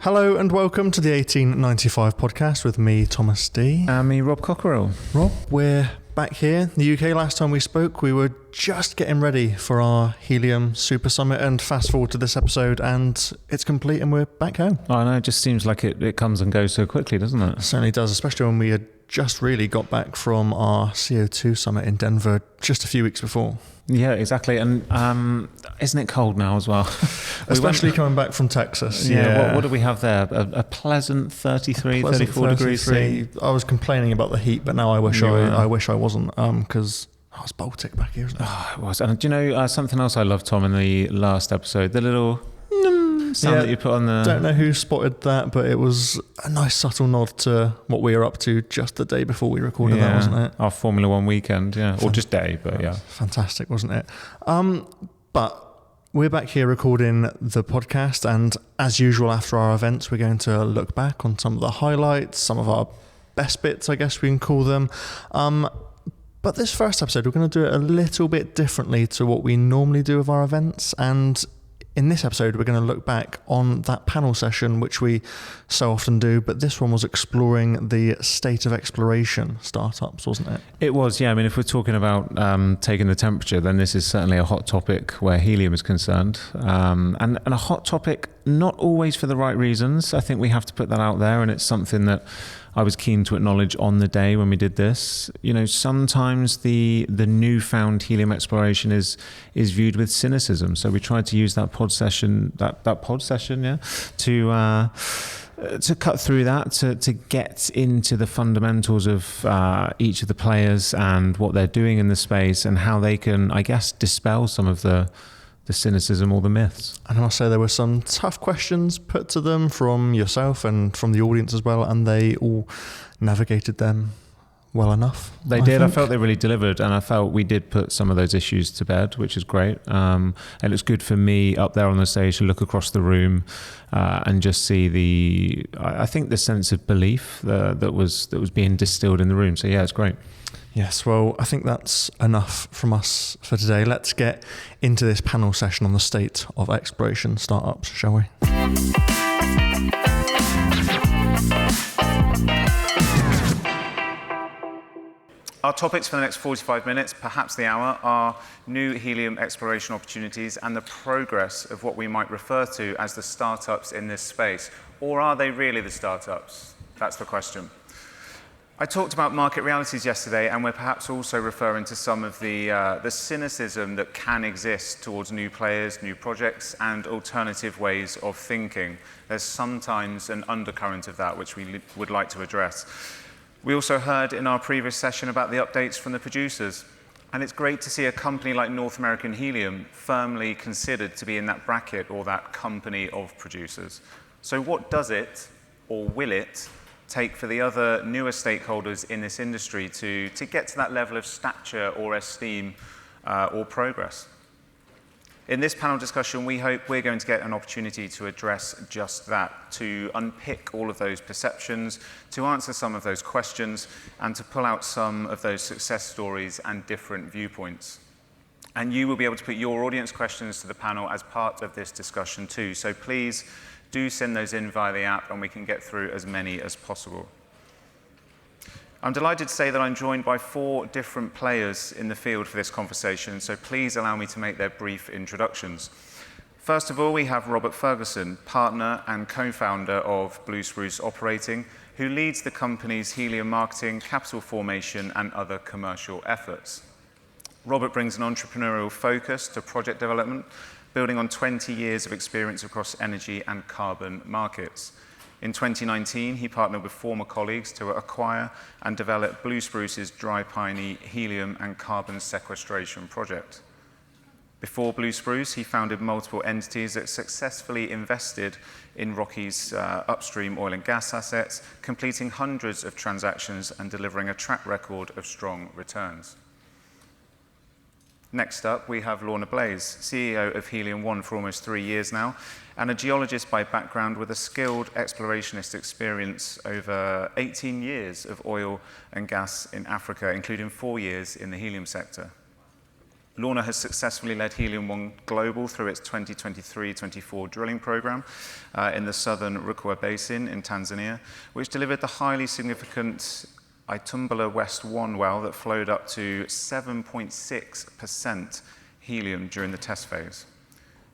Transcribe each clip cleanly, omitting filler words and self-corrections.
Hello and welcome to the 1895 podcast with me, Thomas D. And me, Rob Cockerell. Rob, we're back here in the UK. Last time we spoke, we were just getting ready for our Helium Super Summit, and fast forward to this episode and it's complete and we're back home. I know, it just seems like it comes and goes so quickly, doesn't it? It certainly does, especially when we had just really got back from our CO2 summit in Denver just a few weeks before. Yeah, exactly. And isn't it cold now as well? Especially coming back from Texas. Yeah. What do we have there? A pleasant 34 degrees C. I was complaining about the heat, but now I wish I wasn't, because I was Baltic back here, isn't it? Oh, it was. And do you know something else I loved, Tom, in the last episode? The little sound that you put on the... Don't know who spotted that, but it was a nice subtle nod to what we were up to just the day before we recorded that, wasn't it? Our Formula One weekend, or just day, but yeah. Fantastic, wasn't it? But we're back here recording the podcast, and as usual after our events, we're going to look back on some of the highlights, some of our best bits, I guess we can call them. But this first episode, we're going to do it a little bit differently to what we normally do with our events, and in this episode, we're going to look back on that panel session, which we so often do, but this one was exploring the state of exploration startups, wasn't it? It was, yeah. I mean, if we're talking about taking the temperature, then this is certainly a hot topic where helium is concerned. And a hot topic, not always for the right reasons. I think we have to put that out there, and it's something that I was keen to acknowledge on the day when we did this. You know, sometimes the newfound helium exploration is viewed with cynicism. So we tried to use that pod session, to cut through that, to get into the fundamentals of each of the players and what they're doing in the space and how they can, I guess, dispel some of the cynicism or the myths. And I must say there were some tough questions put to them from yourself and from the audience as well, and they all navigated them well enough. They did. I felt they really delivered, and I felt we did put some of those issues to bed, which is great. And it's good for me up there on the stage to look across the room and just see I think the sense of belief that was being distilled in the room. So yeah, it's great. Yes, well, I think that's enough from us for today. Let's get into this panel session on the state of exploration startups, shall we? Our topics for the next 45 minutes, perhaps the hour, are new helium exploration opportunities and the progress of what we might refer to as the startups in this space. Or are they really the startups? That's the question. I talked about market realities yesterday, and we're perhaps also referring to some of the cynicism that can exist towards new players, new projects, and alternative ways of thinking. There's sometimes an undercurrent of that which we would like to address. We also heard in our previous session about the updates from the producers, and it's great to see a company like North American Helium firmly considered to be in that bracket or that company of producers. So what does it, or will it, take for the other newer stakeholders in this industry to get to that level of stature or esteem or progress? In this panel discussion, we hope we're going to get an opportunity to address just that, to unpick all of those perceptions, to answer some of those questions, and to pull out some of those success stories and different viewpoints. And you will be able to put your audience questions to the panel as part of this discussion too. So please do send those in via the app, and we can get through as many as possible. I'm delighted to say that I'm joined by 4 different players in the field for this conversation, so please allow me to make their brief introductions. First of all, we have Robert Ferguson, partner and co-founder of Spruce Operating, who leads the company's helium marketing, capital formation, and other commercial efforts. Robert brings an entrepreneurial focus to project development, building on 20 years of experience across energy and carbon markets. In 2019, he partnered with former colleagues to acquire and develop Spruce's Dry Piney helium and carbon sequestration project. Before Spruce, he founded multiple entities that successfully invested in Rocky's upstream oil and gas assets, completing hundreds of transactions and delivering a track record of strong returns. Next up, we have Lorna, Blaisse, CEO of HeliumOne for almost 3 years now, and a geologist by background with a skilled explorationist experience over 18 years of oil and gas in Africa, including 4 years in the helium sector. Lorna has successfully led HeliumOne Global through its 2023-24 drilling program in the southern Rukwa Basin in Tanzania, which delivered the highly significant Itumbula West 1 well that flowed up to 7.6% helium during the test phase.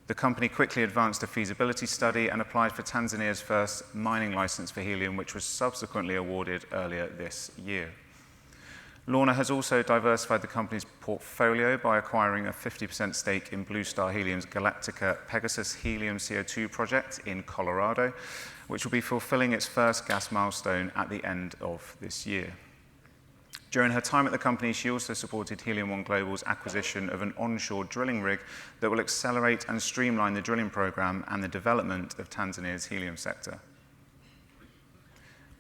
The company quickly advanced a feasibility study and applied for Tanzania's first mining license for helium, which was subsequently awarded earlier this year. Lorna has also diversified the company's portfolio by acquiring a 50% stake in Blue Star Helium's Galactica Pegasus Helium CO2 project in Colorado, which will be fulfilling its first gas milestone at the end of this year. During her time at the company, she also supported HeliumOne Global's acquisition of an onshore drilling rig that will accelerate and streamline the drilling program and the development of Tanzania's helium sector.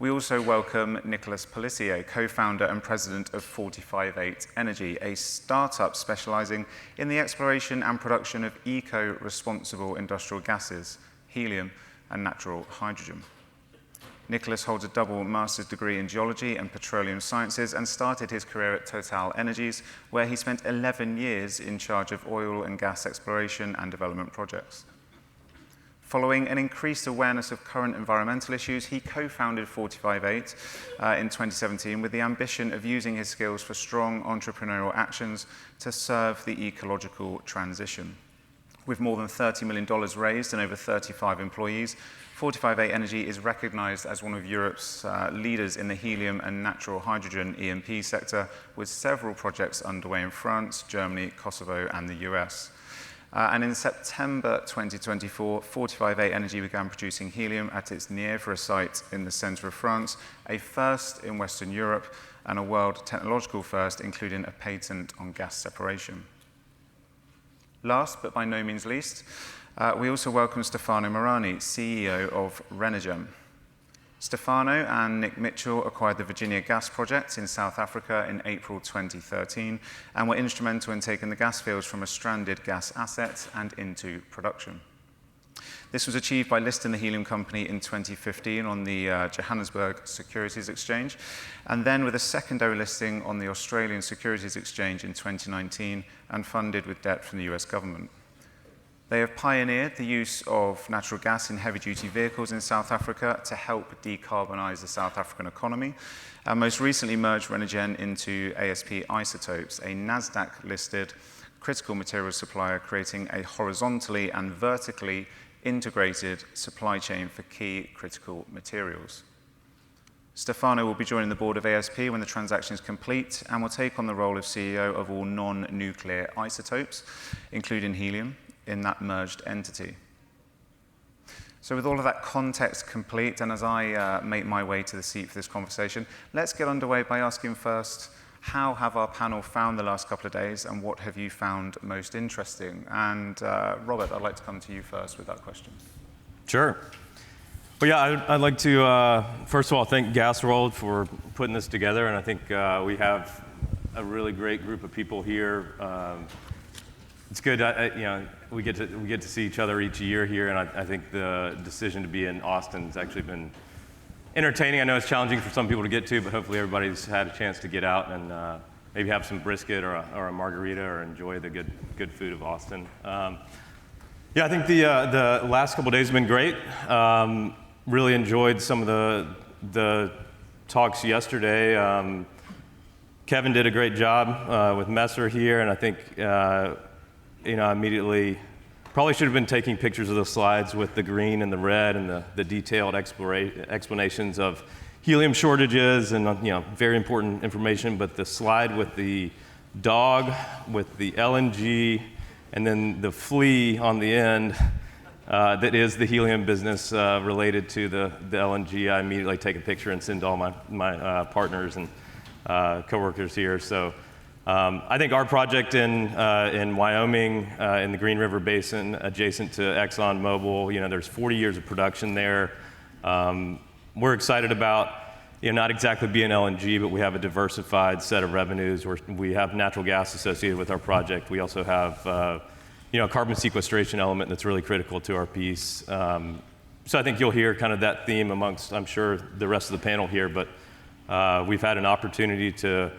We also welcome Nicolas Pelissier, co-founder and president of 458 Energy, a startup specializing in the exploration and production of eco-responsible industrial gases, helium and natural hydrogen. Nicolas holds a double master's degree in geology and petroleum sciences and started his career at Total Energies, where he spent 11 years in charge of oil and gas exploration and development projects. Following an increased awareness of current environmental issues, he co-founded 458 in 2017 with the ambition of using his skills for strong entrepreneurial actions to serve the ecological transition. With more than $30 million raised and over 35 employees, 458 Energy is recognized as one of Europe's leaders in the helium and natural hydrogen E&P sector, with several projects underway in France, Germany, Kosovo, and the US. And in September 2024, 458 Energy began producing helium at its Nièvre site in the center of France, a first in Western Europe and a world technological first, including a patent on gas separation. Last, but by no means least, we also welcome Stefano Marani, CEO of Renergen. Stefano and Nick Mitchell acquired the Virginia Gas Project in South Africa in April 2013 and were instrumental in taking the gas fields from a stranded gas asset and into production. This was achieved by listing the helium company in 2015 on the Johannesburg Securities Exchange, and then with a secondary listing on the Australian Securities Exchange in 2019 and funded with debt from the US government. They have pioneered the use of natural gas in heavy-duty vehicles in South Africa to help decarbonize the South African economy, and most recently merged Renergen into ASP Isotopes, a NASDAQ-listed critical materials supplier, creating a horizontally and vertically integrated supply chain for key critical materials. Stefano will be joining the board of ASP when the transaction is complete and will take on the role of CEO of all non-nuclear isotopes, including helium, in that merged entity. So with all of that context complete, and as I make my way to the seat for this conversation, let's get underway by asking first, how have our panel found the last couple of days, and what have you found most interesting? And Robert, I'd like to come to you first with that question. Sure. Well, yeah, I'd like to, first of all, thank Gasworld for putting this together, and I think we have a really great group of people here. It's good, you know, we get to see each other each year here, and I think the decision to be in Austin has actually been entertaining. I know it's challenging for some people to get to, but hopefully everybody's had a chance to get out and maybe have some brisket or a margarita or enjoy the good food of Austin. Yeah, I think the last couple of days have been great. Really enjoyed some of the talks yesterday. Kevin did a great job with Messer here, and I think you know, immediately probably should have been taking pictures of the slides with the green and the red and the detailed explanations of helium shortages and, you know, very important information. But the slide with the dog, with the LNG, and then the flea on the end, that is the helium business related to the LNG. I immediately take a picture and send to all my partners and coworkers here. So I think our project in Wyoming, in the Green River Basin, adjacent to ExxonMobil, you know, there's 40 years of production there. We're excited about, you know, not exactly being LNG, but we have a diversified set of revenues. We have natural gas associated with our project. We also have, you know, a carbon sequestration element that's really critical to our piece. So I think you'll hear kind of that theme amongst, I'm sure, the rest of the panel here. But we've had an opportunity to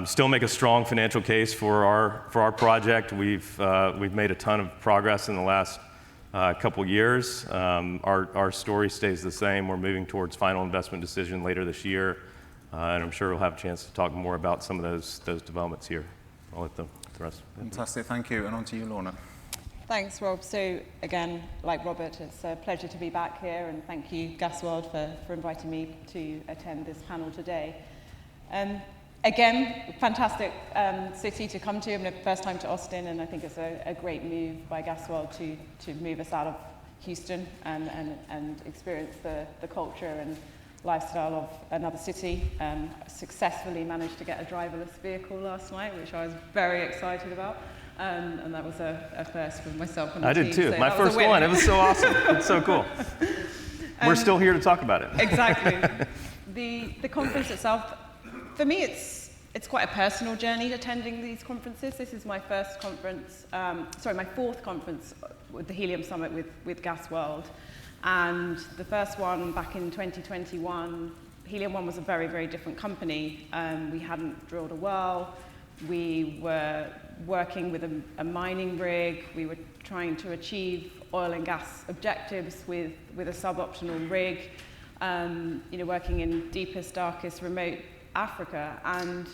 Still make a strong financial case for our project. We've made a ton of progress in the last couple years. Our story stays the same. We're moving towards final investment decision later this year, and I'm sure we'll have a chance to talk more about some of those developments here. I'll let the rest. Fantastic, thank you. And on to you, Lorna. Thanks, Rob. So again, like Robert, it's a pleasure to be back here, and thank you, Gasworld, for inviting me to attend this panel today. Again, fantastic city to come to. I'm the first time to Austin, and I think it's a great move by Gasworld to move us out of Houston and experience the culture and lifestyle of another city. Successfully managed to get a driverless vehicle last night, which I was very excited about. And that was a first for myself and the team. I did too. So My first one. It was so awesome. It's so cool. We're still here to talk about it. Exactly. The conference itself, for me, it's quite a personal journey attending these conferences. This is my first conference, my fourth conference with the Helium Summit with Gasworld. And the first one back in 2021, HeliumOne was a very, very different company. We hadn't drilled a well. We were working with a mining rig. We were trying to achieve oil and gas objectives with a suboptimal rig, working in deepest, darkest, remote Africa. And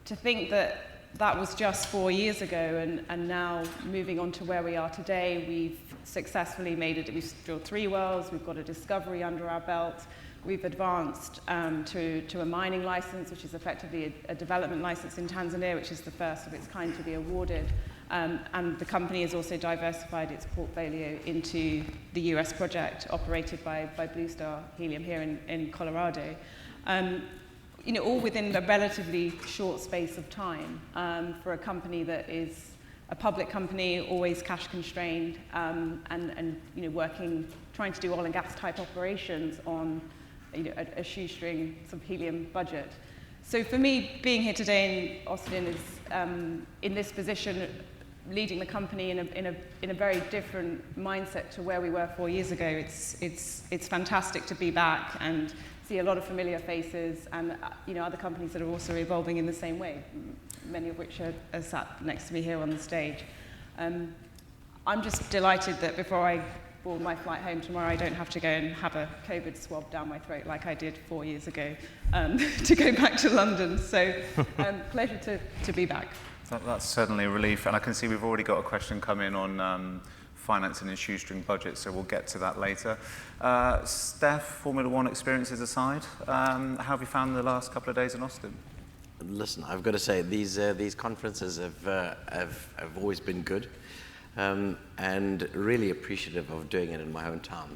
to think that was just 4 years ago, and now moving on to where we are today, we've successfully made it. We've drilled 3 wells, we've got a discovery under our belt, we've advanced to a mining license, which is effectively a development license in Tanzania, which is the first of its kind to be awarded. And the company has also diversified its portfolio into the US project operated by Blue Star Helium here in Colorado. All within a relatively short space of time for a company that is a public company, always cash constrained, and trying to do oil and gas type operations on a shoestring sort of helium budget. So for me, being here today in Austin is in this position, leading the company in a very different mindset to where we were 4 years ago. It's fantastic to be back and see a lot of familiar faces, and other companies that are also evolving in the same way, many of which are sat next to me here on the stage. I'm just delighted that before I board my flight home tomorrow, I don't have to go and have a COVID swab down my throat like I did 4 years ago to go back to London. So pleasure to be back. That's certainly a relief, and I can see we've already got a question come in on financing and shoestring budget, so we'll get to that later. Steph, Formula One experiences aside, how have you found the last couple of days in Austin? Listen, I've got to say, these conferences have always been good, and really appreciative of doing it in my hometown.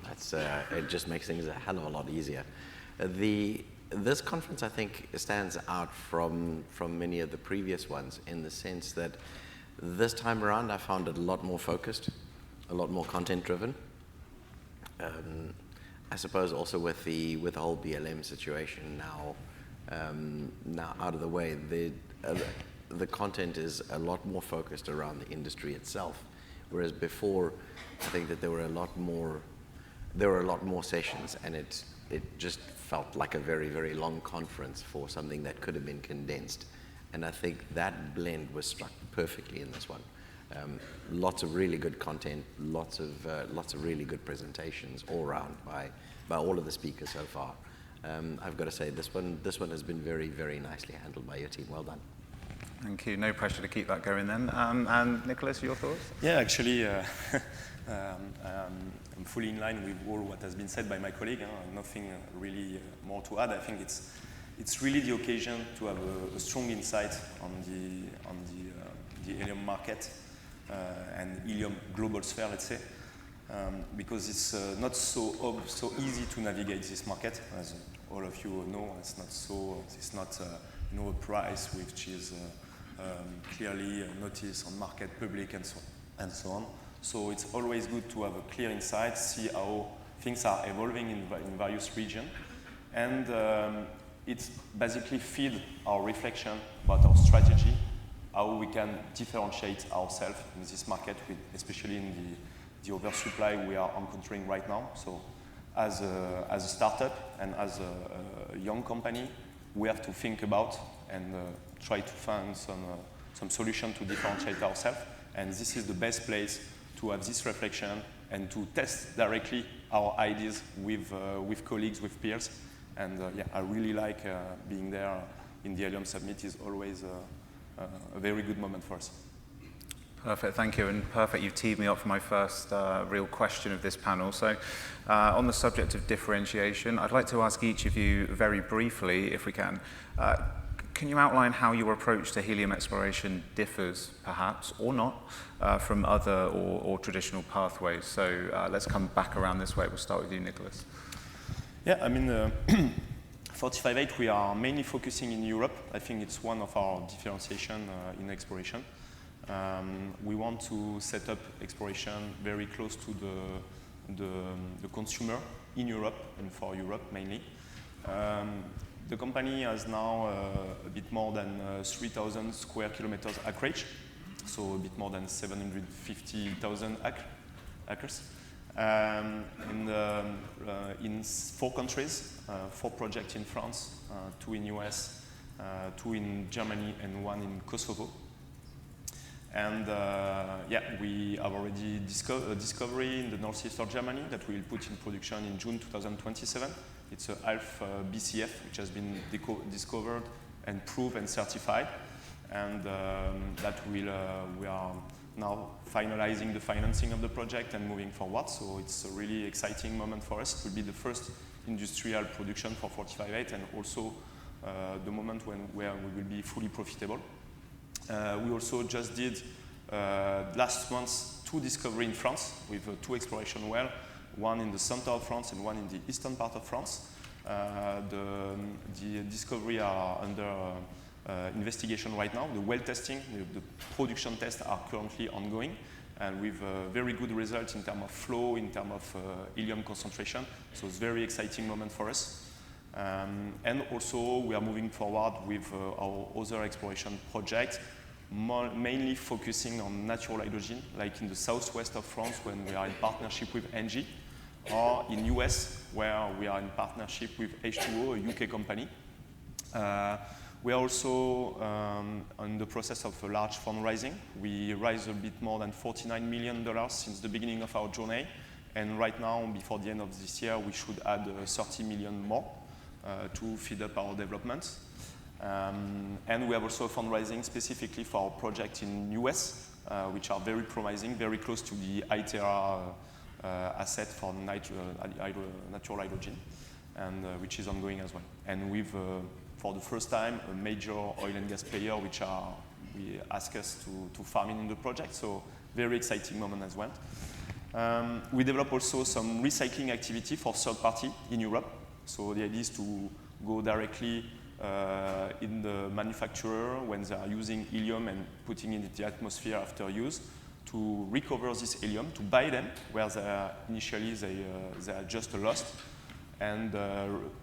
It just makes things a hell of a lot easier. This conference, I think, stands out from many of the previous ones in the sense that this time around I found it a lot more focused, a lot more content-driven. I suppose also with the whole BLM situation now out of the way, the content is a lot more focused around the industry itself, whereas before I think that there were a lot more sessions, and it just felt like a very, very long conference for something that could have been condensed. And I think that blend was struck perfectly in this one. Lots of really good content, lots of really good presentations all around by all of the speakers so far. I've got to say, this one has been very, very nicely handled by your team. Well done. Thank you. No pressure to keep that going then. And Nicolas, your thoughts? Yeah, actually, I'm fully in line with all what has been said by my colleague. Nothing really more to add. I think it's really the occasion to have a strong insight on the helium market and helium global sphere, let's say, because it's not so easy to navigate this market, as all of you know. It's not a price which is clearly noticed on market, public, and so on. So it's always good to have a clear insight, see how things are evolving in various regions, and it basically feed our reflection about our strategy, how we can differentiate ourselves in this market, especially in the oversupply we are encountering right now. So as a startup and as a young company, we have to think about and try to find some solution to differentiate ourselves. And this is the best place to have this reflection and to test directly our ideas with colleagues, with peers. And yeah, I really like being there in the Helium Summit. Is always a very good moment for us. Perfect, thank you, and perfect. You've teed me up for my first real question of this panel. So, on the subject of differentiation, I'd like to ask each of you very briefly, if we can, can you outline how your approach to helium exploration differs, perhaps, or not, from other or traditional pathways? So let's come back around this way. We'll start with you, Nicolas. Yeah, I mean, 458, we are mainly focusing in Europe. I think it's one of our differentiation in exploration. We want to set up exploration very close to the consumer in Europe and for Europe mainly. The company has now a bit more than 3,000 square kilometers acreage, so a bit more than 750,000 acres. In 4 countries, 4 projects in France, 2 in US, 2 in Germany, and 1 in Kosovo. And yeah, we have already a discovery in the northeast of Germany that we will put in production in June 2027. It's a half BCF, which has been discovered and proved and certified. And that we are now finalizing the financing of the project and moving forward. So it's a really exciting moment for us. It will be the first industrial production for 458 and also the moment where we will be fully profitable. We also just did last month 2 discoveries in France with 2 exploration wells, one in the center of France and one in the eastern part of France. The discoveries are under investigation right now. The well testing, the production tests are currently ongoing, and with very good results in terms of flow, in terms of helium concentration. So it's a very exciting moment for us. And also we are moving forward with our other exploration projects, mainly focusing on natural hydrogen, like in the southwest of France when we are in partnership with ENGIE, or in US where we are in partnership with H2O, a UK company. We are also in the process of a large fundraising. We raised a bit more than $49 million since the beginning of our journey, and right now, before the end of this year, we should add 30 million more to feed up our development. And we have also a fundraising specifically for our project in US, which are very promising, very close to the ITERA asset for natural hydrogen, and which is ongoing as well. And with, for the first time, a major oil and gas player, we ask us to farm in the project. So very exciting moment as well. We develop also some recycling activity for third party in Europe. So the idea is to go directly in the manufacturer when they are using helium and putting it in the atmosphere after use, to recover this helium, to buy them where initially they are just lost, and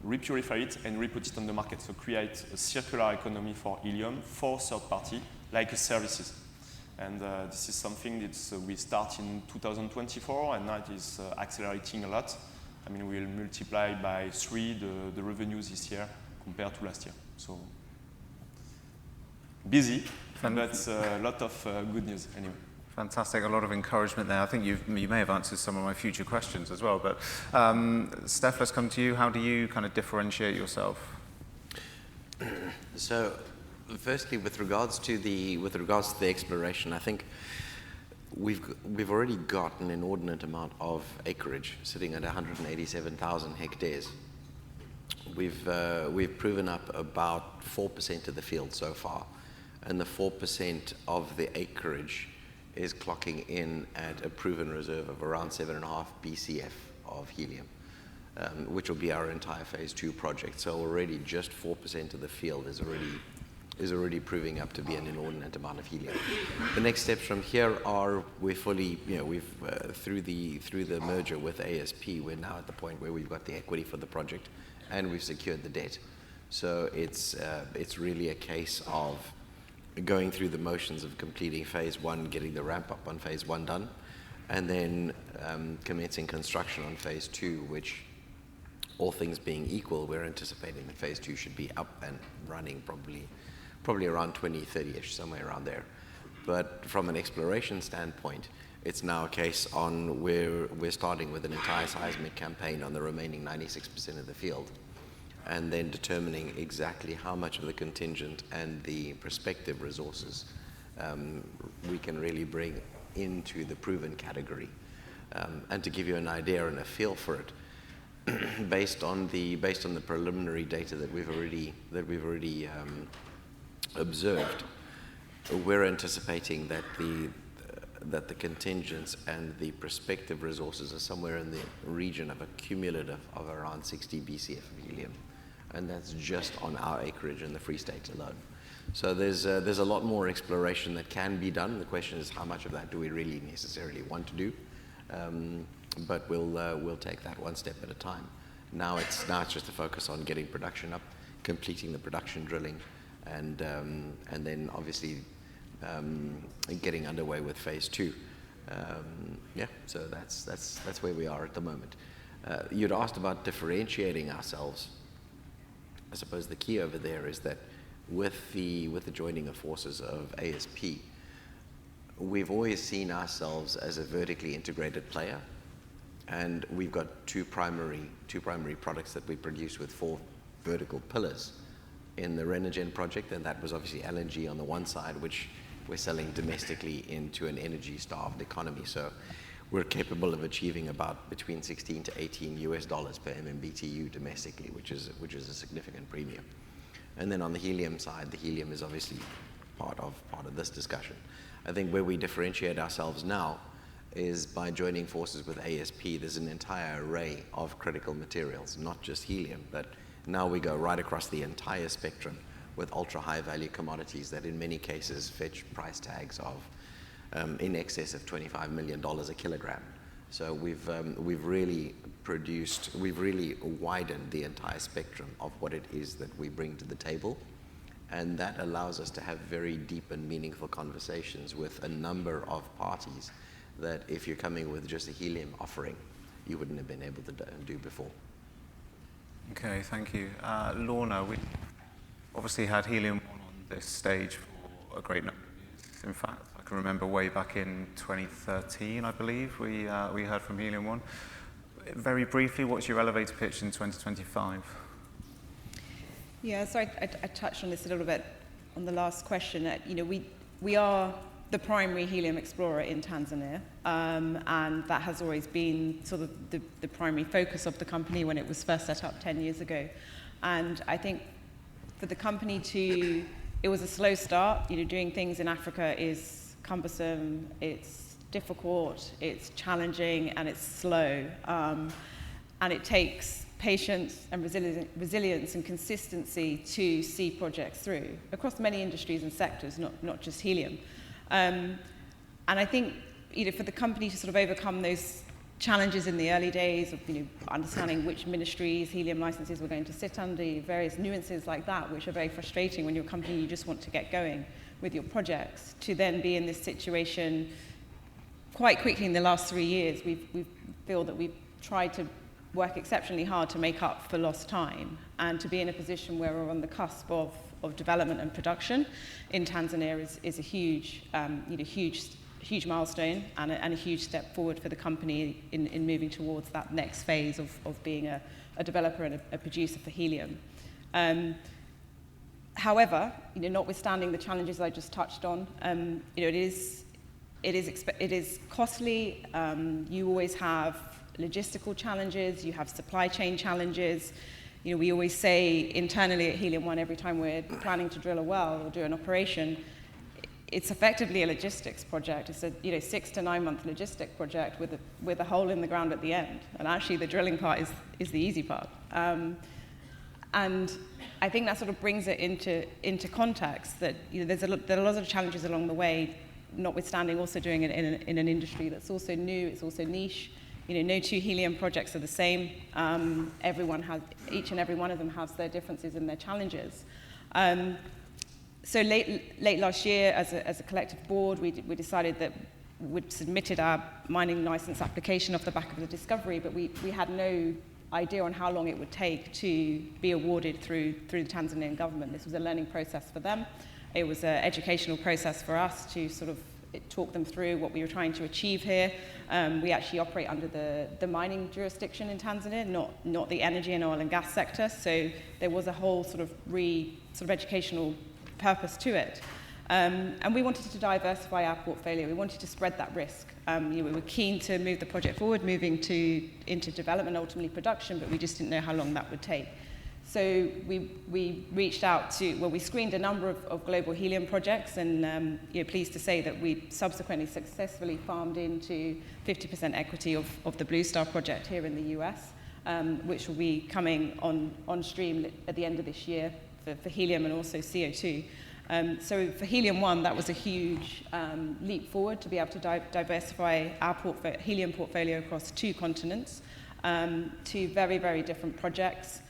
repurify it and re-put it on the market. So create a circular economy for helium for third party, like services. And this is something that we start in 2024, and now it is accelerating a lot. I mean, we'll multiply by 3 the revenues this year compared to last year. So busy, but a lot of good news anyway. Fantastic, a lot of encouragement there. I think you may have answered some of my future questions as well, but Steph, let's come to you. How do you kind of differentiate yourself? So firstly, with regards to the exploration, I think we've already got an inordinate amount of acreage sitting at 187,000 hectares. We've proven up about 4% of the field so far, and the 4% of the acreage is clocking in at a proven reserve of around 7.5 BCF of helium, which will be our entire phase 2 project. So already just 4% of the field is already proving up to be an inordinate amount of helium. The next steps from here are we're fully, through the merger with ASP, we're now at the point where we've got the equity for the project and we've secured the debt. So it's really a case of going through the motions of completing phase 1, getting the ramp up on phase 1 done, and then commencing construction on phase 2, which, all things being equal, we're anticipating that phase 2 should be up and running probably probably around 2030-ish, somewhere around there. But from an exploration standpoint, it's now a case on where we're starting with an entire seismic campaign on the remaining 96% of the field, and then determining exactly how much of the contingent and the prospective resources we can really bring into the proven category. And to give you an idea and a feel for it, based on the preliminary data that we've already observed, we're anticipating that the contingents and the prospective resources are somewhere in the region of a cumulative of around 60 BCF of helium, and that's just on our acreage in the Free State alone. So there's a lot more exploration that can be done. The question is, how much of that do we really necessarily want to do? But we'll take that one step at a time. Now it's just a focus on getting production up, completing the production drilling, and then obviously getting underway with phase 2. So that's where we are at the moment. You'd asked about differentiating ourselves. I suppose the key over there is that with the joining of forces of ASP, we've always seen ourselves as a vertically integrated player, and we've got two primary products that we produce with 4 vertical pillars in the Renergen project, and that was obviously LNG on the one side, which we're selling domestically into an energy-starved economy. So we're capable of achieving about between $16 to $18 per MMBTU domestically, which is a significant premium. And then on the helium side, the helium is obviously part of this discussion. I think where we differentiate ourselves now is by joining forces with ASP. There's an entire array of critical materials, not just helium, but now we go right across the entire spectrum with ultra-high value commodities that in many cases fetch price tags of in excess of $25 million a kilogram. So we've really widened the entire spectrum of what it is that we bring to the table, and that allows us to have very deep and meaningful conversations with a number of parties that if you're coming with just a helium offering, you wouldn't have been able to do before. Okay, thank you. Lorna, we obviously had HeliumOne on this stage for a great number of years. In fact, I can remember way back in 2013, I believe, we heard from HeliumOne. Very briefly, what's your elevator pitch in 2025? Yeah, so I touched on this a little bit on the last question. We are the primary helium explorer in Tanzania, and that has always been sort of the primary focus of the company when it was first set up 10 years ago. And I think for the company it was a slow start. Doing things in Africa is cumbersome, it's difficult, it's challenging, and it's slow. And it takes patience and resilience and consistency to see projects through across many industries and sectors, not just helium. And I think for the company to sort of overcome those challenges in the early days of understanding which ministries helium licenses were going to sit under, various nuances like that, which are very frustrating when you're a company you just want to get going with your projects, to then be in this situation quite quickly in the last 3 years. We feel that we've tried to work exceptionally hard to make up for lost time, and to be in a position where we're on the cusp of development and production in Tanzania is a huge milestone and a huge step forward for the company in moving towards that next phase of being a developer and a producer for helium. However, notwithstanding the challenges I just touched on, it is costly. You always have logistical challenges. You have supply chain challenges. We always say internally at HeliumOne, every time we're planning to drill a well or do an operation, it's effectively a logistics project. It's a 6 to 9 month logistic project with a hole in the ground at the end. And actually, the drilling part is the easy part. And I think that sort of brings it into context that there are lots of challenges along the way, notwithstanding also doing it in an industry that's also new. It's also niche. No two helium projects are the same. Each and every one of them has their differences and their challenges. So late last year, as a collective board, we decided that we'd submitted our mining license application off the back of the discovery, but we had no idea on how long it would take to be awarded through the Tanzanian government. This was a learning process for them. It was an educational process for us to sort of talk them through what we were trying to achieve here. We actually operate under the mining jurisdiction in Tanzania, not the energy and oil and gas sector. So there was a whole sort of educational purpose to it. And we wanted to diversify our portfolio. We wanted to spread that risk. We were keen to move the project forward, moving into development, ultimately production, but we just didn't know how long that would take. So we reached out to, we screened a number of global helium projects, and pleased to say that we subsequently successfully farmed into 50% equity of the Blue Star project here in the US, which will be coming on stream at the end of this year for helium and also CO2. So for HeliumOne, that was a huge leap forward to be able to diversify our helium portfolio across 2 continents, 2 very, very different projects.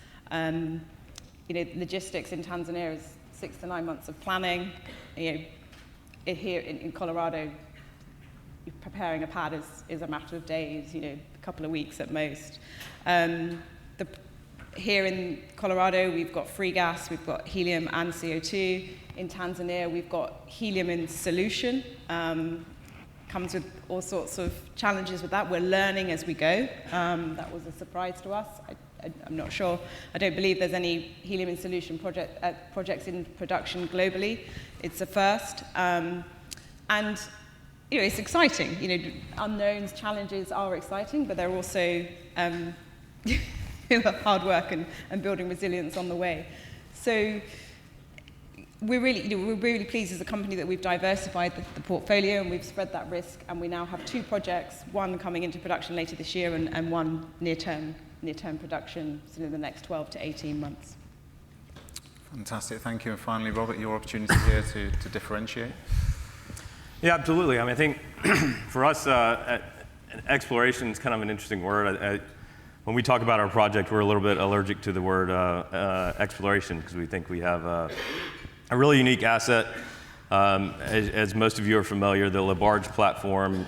Logistics in Tanzania is 6 to 9 months of planning. Here in Colorado, preparing a pad is a matter of days, a couple of weeks at most. Here in Colorado, we've got free gas, we've got helium and CO2. In Tanzania, we've got helium in solution. Comes with all sorts of challenges with that. We're learning as we go. That was a surprise to us. I'm not sure. I don't believe there's any helium in solution projects in production globally. It's a first. And it's exciting. Unknowns, challenges are exciting, but they're also hard work and building resilience on the way. So we're really pleased as a company that we've diversified the portfolio and we've spread that risk, and we now have 2 projects, one coming into production later this year and one near-term production in the next 12 to 18 months. Fantastic, thank you. And finally, Robert, your opportunity here to differentiate. Yeah, absolutely. I think for us, exploration is kind of an interesting word. When we talk about our project, we're a little bit allergic to the word exploration because we think we have a really unique asset. As most of you are familiar, the LaBarge platform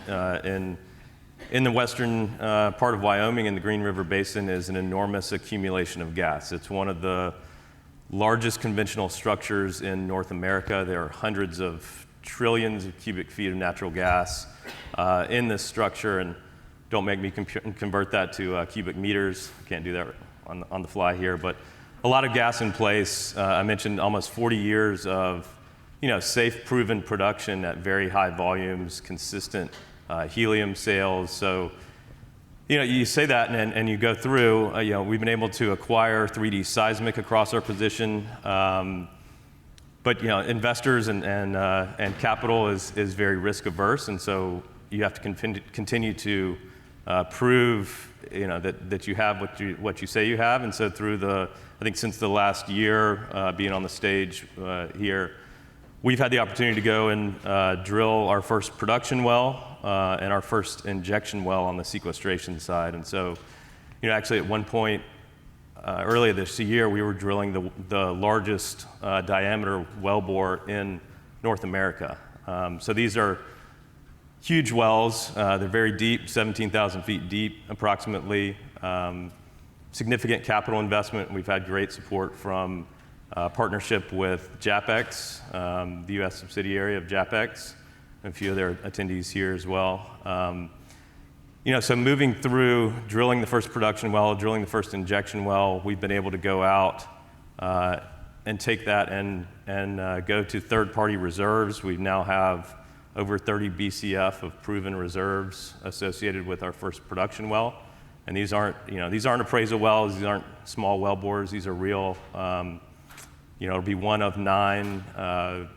in the western part of Wyoming in the Green River Basin is an enormous accumulation of gas. It's one of the largest conventional structures in North America. There are hundreds of trillions of cubic feet of natural gas in this structure, and don't make me convert that to cubic meters. Can't do that on the fly here, but a lot of gas in place. I mentioned almost 40 years of safe, proven production at very high volumes, consistent helium sales. So you say that and you go through. We've been able to acquire 3D seismic across our position, but investors and capital is very risk averse, and so you have to continue to prove that you have what you say you have. And so through I think since the last year being on the stage here, we've had the opportunity to go and drill our first production well and our first injection well on the sequestration side. And so, actually at one point earlier this year, we were drilling the largest diameter wellbore in North America. So these are huge wells. They're very deep, 17,000 feet deep approximately. Significant capital investment. We've had great support from partnership with JAPEX, the U.S. subsidiary of JAPEX, and a few of their attendees here as well. So moving through drilling the first production well, drilling the first injection well, we've been able to go out and take that and go to third-party reserves. We now have over 30 BCF of proven reserves associated with our first production well. And these aren't appraisal wells. These aren't small well bores. These are real. It'll be one of 9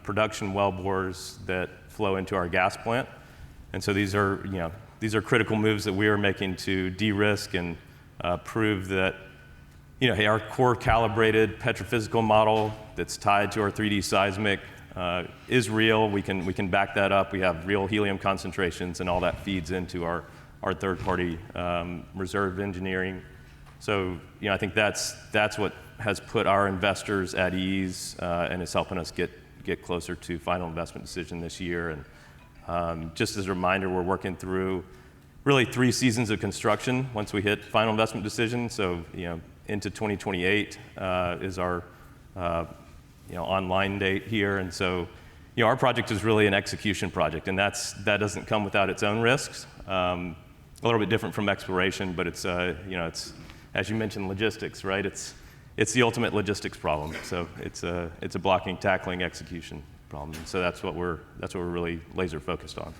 production well bores that flow into our gas plant. And so these are critical moves that we are making to de-risk and prove that, hey, our core calibrated petrophysical model that's tied to our 3D seismic is real. We can back that up. We have real helium concentrations, and all that feeds into our third-party reserve engineering. So, I think that's what has put our investors at ease and is helping us get closer to final investment decision this year. And just as a reminder, we're working through really 3 seasons of construction once we hit final investment decision. So, into 2028 is our online date here, and so our project is really an execution project, and that doesn't come without its own risks. A little bit different from exploration, but it's it's, as you mentioned, logistics, right? It's the ultimate logistics problem. So it's a blocking, tackling, execution problem. And so that's what we're really laser focused on.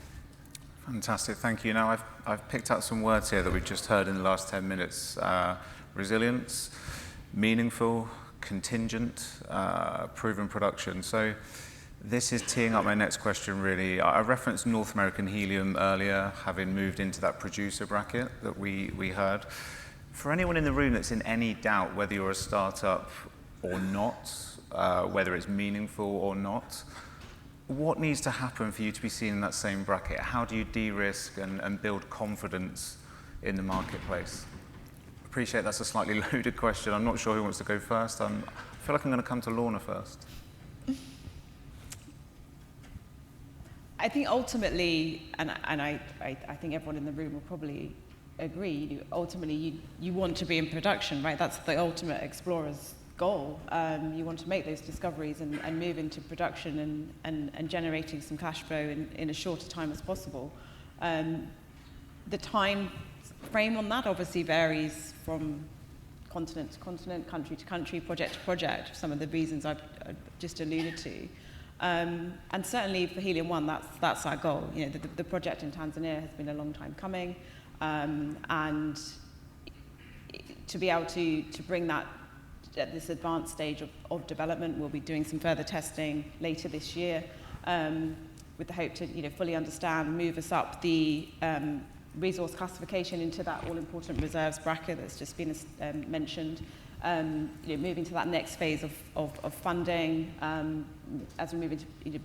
Fantastic, thank you. Now I've picked out some words here that we've just heard in the last 10 minutes. Resilience, meaningful, contingent, proven production. So this is teeing up my next question, really. I referenced North American Helium earlier, having moved into that producer bracket that we heard. For anyone in the room that's in any doubt whether you're a startup or not, whether it's meaningful or not, what needs to happen for you to be seen in that same bracket? How do you de-risk and build confidence in the marketplace? Appreciate that's a slightly loaded question. I'm not sure who wants to go first. I feel like I'm going to come to Lorna first. I think ultimately, and I think everyone in the room will probably agree, ultimately you want to be in production, right? That's the ultimate explorer's goal. You want to make those discoveries and move into production and generating some cash flow in as short a time as possible. The time frame on that obviously varies from continent to continent, country to country, project to project, some of the reasons I've just alluded to. And certainly for HeliumOne, that's our goal. The project in Tanzania has been a long time coming, and to be able to bring that at this advanced stage of development, we'll be doing some further testing later this year, with the hope to fully understand, move us up the resource classification into that all-important reserves bracket that's just been mentioned. Moving to that next phase of funding, as we move into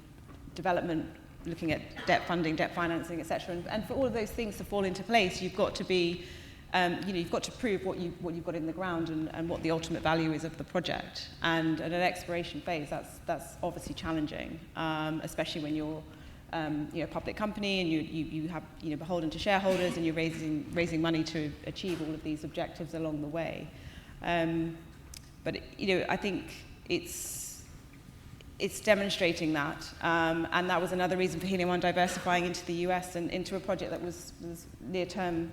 development, looking at debt funding, debt financing, etc. And for all of those things to fall into place, you've got to be, you've got to prove what you've got in the ground and what the ultimate value is of the project. And at an exploration phase, that's obviously challenging, especially when you're a public company and you have beholden to shareholders and you're raising money to achieve all of these objectives along the way. But I think it's demonstrating that, and that was another reason for HeliumOne diversifying into the US and into a project that was near-term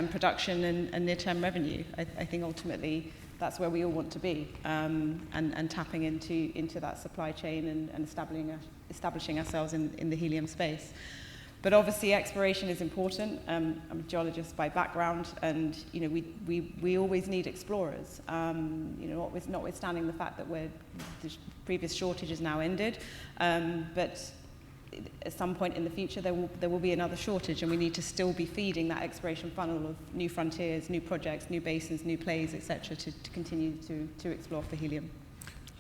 production and near-term revenue. I think ultimately that's where we all want to be, and tapping into that supply chain and establishing ourselves in the helium space. But obviously exploration is important. I'm a geologist by background, and we always need explorers. Notwithstanding the fact that the previous shortage is now ended, but at some point in the future there will be another shortage, and we need to still be feeding that exploration funnel of new frontiers, new projects, new basins, new plays, etc., to continue to explore for helium.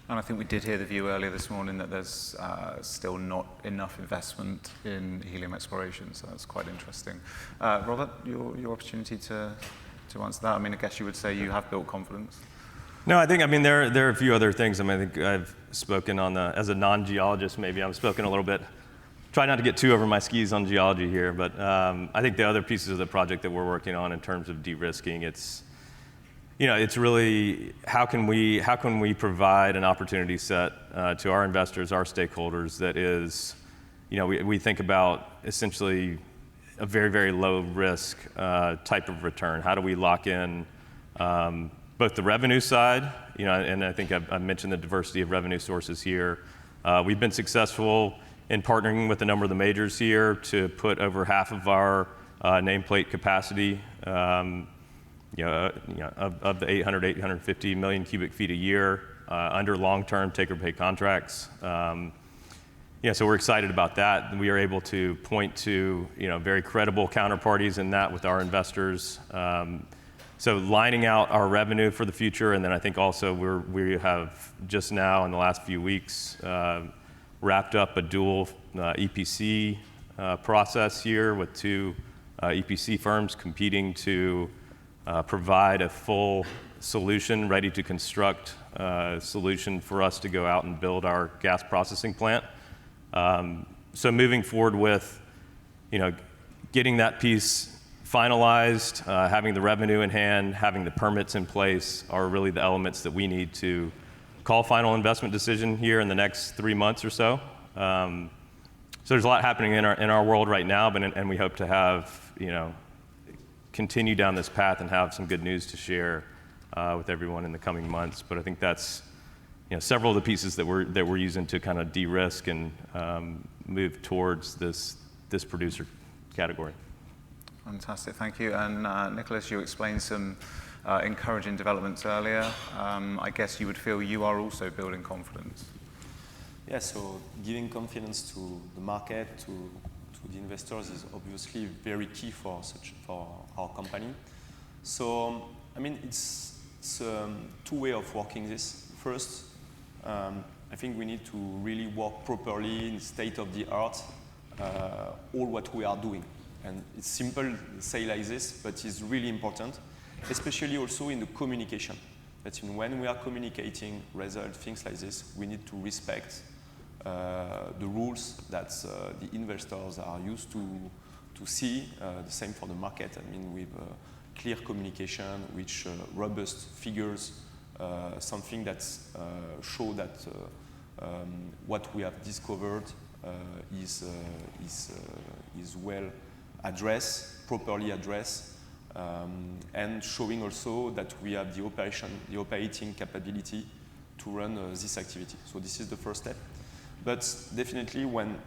And I think we did hear the view earlier this morning that there's still not enough investment in helium exploration, so that's quite interesting. Robert, your opportunity to answer that. I guess you would say you have built confidence. No, I think there are a few other things. I think I've spoken on as a non-geologist, maybe I've spoken a little bit. Try not to get too over my skis on geology here, but I think the other pieces of the project that we're working on in terms of de-risking, it's really how can we provide an opportunity set to our investors, our stakeholders that is, we think about essentially a very, very low risk type of return. How do we lock in both the revenue side, and I think I've mentioned the diversity of revenue sources here. We've been successful in partnering with a number of the majors here to put over half of our nameplate capacity of the 850 million cubic feet a year under long-term take-or-pay contracts. So we're excited about that. We are able to point to very credible counterparties in that with our investors. So lining out our revenue for the future, and then I think also we have just now in the last few weeks wrapped up a dual EPC process here with two EPC firms competing to provide a full solution, ready to construct solution for us to go out and build our gas processing plant. So moving forward with, getting that piece finalized, having the revenue in hand, having the permits in place are really the elements that we need to call final investment decision here in the next 3 months or so. So there's a lot happening in our world right now, and we hope to have, continue down this path and have some good news to share with everyone in the coming months. But I think that's several of the pieces that we're using to kind of de-risk and move towards this producer category. Fantastic, thank you. And Nicolas, you explained some encouraging developments earlier. I guess you would feel you are also building confidence. Yeah, so giving confidence to the market, to the investors is obviously very key for our company. So, I mean, it's two ways of working this. First, I think we need to really work properly in state of the art, all what we are doing. And it's simple to say like this, but it's really important, especially also in the communication. That when we are communicating results, things like this, we need to respect the rules that the investors are used to see. The same for the market. I mean, with clear communication, which robust figures, something that show that what we have discovered is well addressed, properly addressed, and showing also that we have the operating capability to run this activity. So this is the first step. But definitely when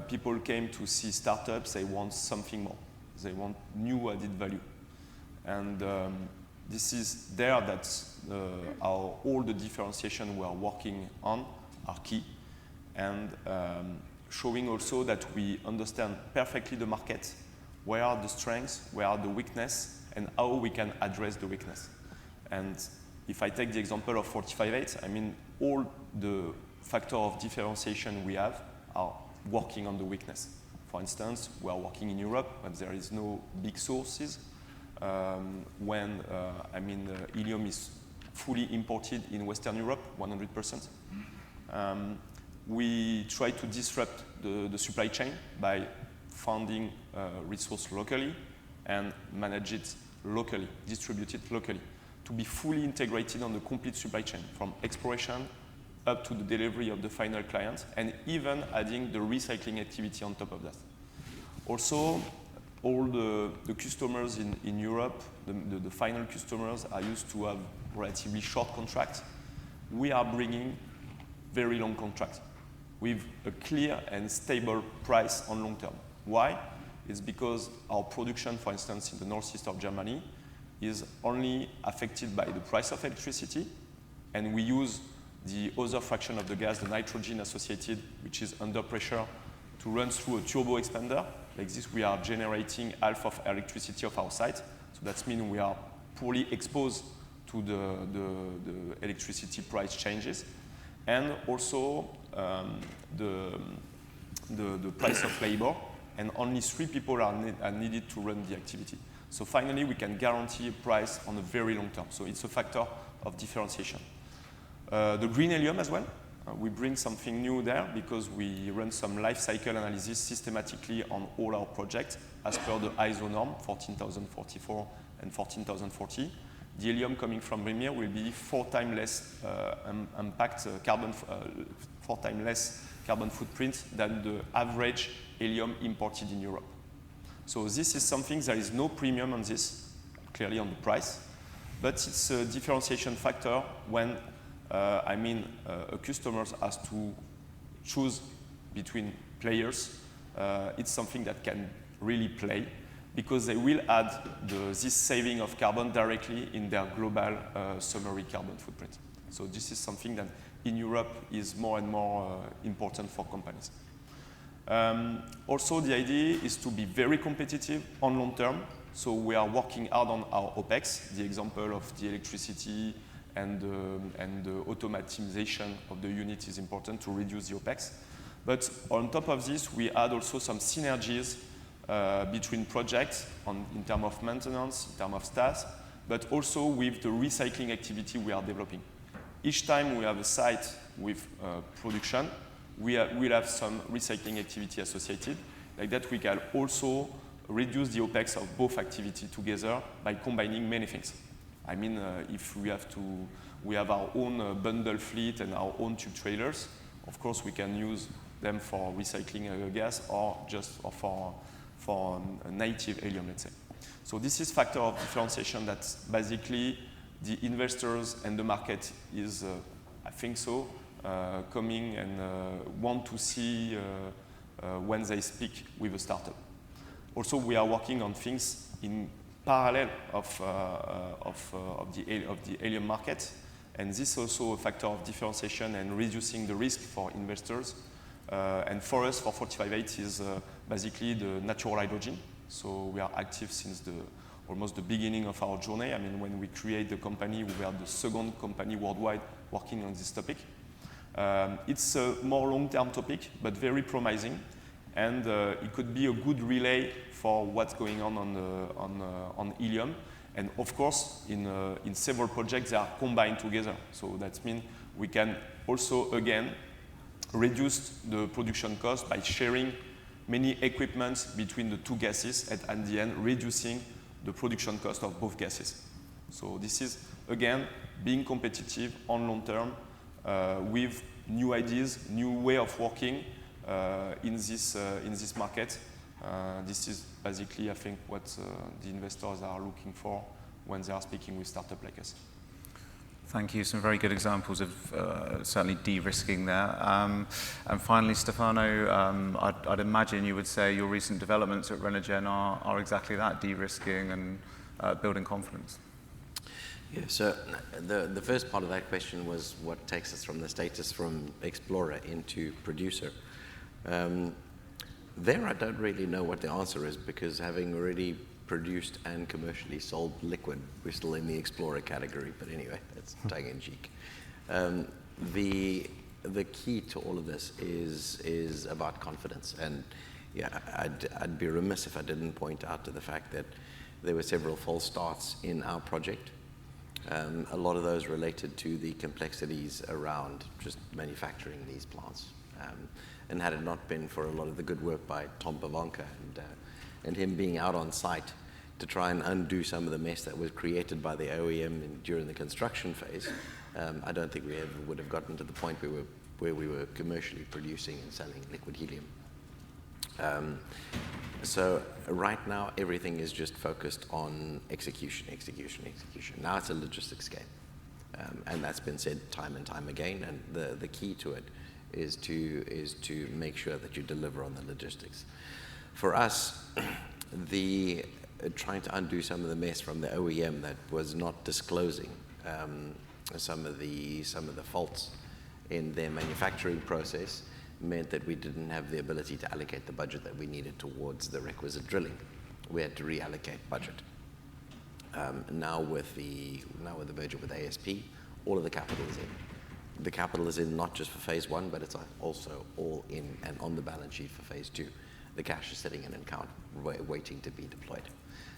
people came to see startups, they want something more. They want new added value. And this is there that all the differentiation we are working on are key. And showing also that we understand perfectly the market, where are the strengths, where are the weaknesses, and how we can address the weakness. And if I take the example of 45.8, I mean, all the factors of differentiation we have are working on the weakness. For instance, we are working in Europe, but there is no big sources. When helium is fully imported in Western Europe, 100%. We try to disrupt the supply chain by finding resource locally and manage it locally, distribute it locally, to be fully integrated on the complete supply chain, from exploration up to the delivery of the final client, and even adding the recycling activity on top of that. Also, all the customers in Europe, the final customers are used to have relatively short contracts. We are bringing very long contracts with a clear and stable price on long term. Why? It's because our production, for instance, in the northeast of Germany, is only affected by the price of electricity, and we use the other fraction of the gas, the nitrogen associated, which is under pressure, to run through a turbo expander. Like this, we are generating half of electricity of our site. So that means we are poorly exposed to the electricity price changes. And also the price of labor, and only 3 people are needed to run the activity. So finally, we can guarantee a price on a very long term. So it's a factor of differentiation. The green helium as well. We bring something new there because we run some life cycle analysis systematically on all our projects as per the ISO norm 14044 and 14040. The helium coming from Premier will be 4 times less impact carbon, 4 times less carbon footprint than the average helium imported in Europe. So this is something, there is no premium on this, clearly on the price, but it's a differentiation factor when a customer has to choose between players. It's something that can really play because they will add this saving of carbon directly in their global summary carbon footprint. So this is something that in Europe is more and more important for companies. Also, the idea is to be very competitive on long term. So we are working hard on our OPEX, the example of the electricity and the automatization of the unit is important to reduce the OPEX. But on top of this, we add also some synergies between projects in terms of maintenance, in terms of staff, but also with the recycling activity we are developing. Each time we have a site with production, we'll have some recycling activity associated. Like that, we can also reduce the OPEX of both activities together by combining many things. I mean, if we have our own bundle fleet and our own tube trailers, of course we can use them for recycling gas or just for native helium, let's say. So this is factor of differentiation that basically the investors and the market is, I think so, coming and want to see when they speak with a startup. Also, we are working on things in parallel of the helium market, and this is also a factor of differentiation and reducing the risk for investors. And for us, for 45H is basically the natural hydrogen. So we are active since almost the beginning of our journey. I mean, when we create the company, we were the second company worldwide working on this topic. It's a more long-term topic, but very promising, and it could be a good relay for what's going on helium. And of course, in several projects, they are combined together. So that means we can also, again, reduce the production cost by sharing many equipments between the two gases, and at the end, reducing the production cost of both gases. So this is, again, being competitive on long term with new ideas, new way of working in this market. This is basically, I think, what the investors are looking for when they are speaking with startups like us. Thank you. Some very good examples of certainly de-risking there. And finally, Stefano, I'd imagine you would say your recent developments at Renergen are exactly that, de-risking and building confidence. Yeah, so the first part of that question was what takes us from the status from explorer into producer. There I don't really know what the answer is, because having already produced and commercially sold liquid, we're still in the explorer category, but anyway, that's tongue-in-cheek. The key to all of this is about confidence, and yeah, I'd be remiss if I didn't point out to the fact that there were several false starts in our project. A lot of those related to the complexities around just manufacturing these plants. And had it not been for a lot of the good work by Tom Pavanka and him being out on site to try and undo some of the mess that was created by the OEM during the construction phase, I don't think we ever would have gotten to the point where we were commercially producing and selling liquid helium. So right now, everything is just focused on execution. Now it's a logistics game. And that's been said time and time again, and the key to it is to make sure that you deliver on the logistics. For us, trying to undo some of the mess from the OEM that was not disclosing some of the faults in their manufacturing process meant that we didn't have the ability to allocate the budget that we needed towards the requisite drilling. We had to reallocate budget. Now with the merger with ASP, all of the capital is in. The capital is in not just for phase one, but it's also all in and on the balance sheet for phase two. The cash is sitting in an account waiting to be deployed.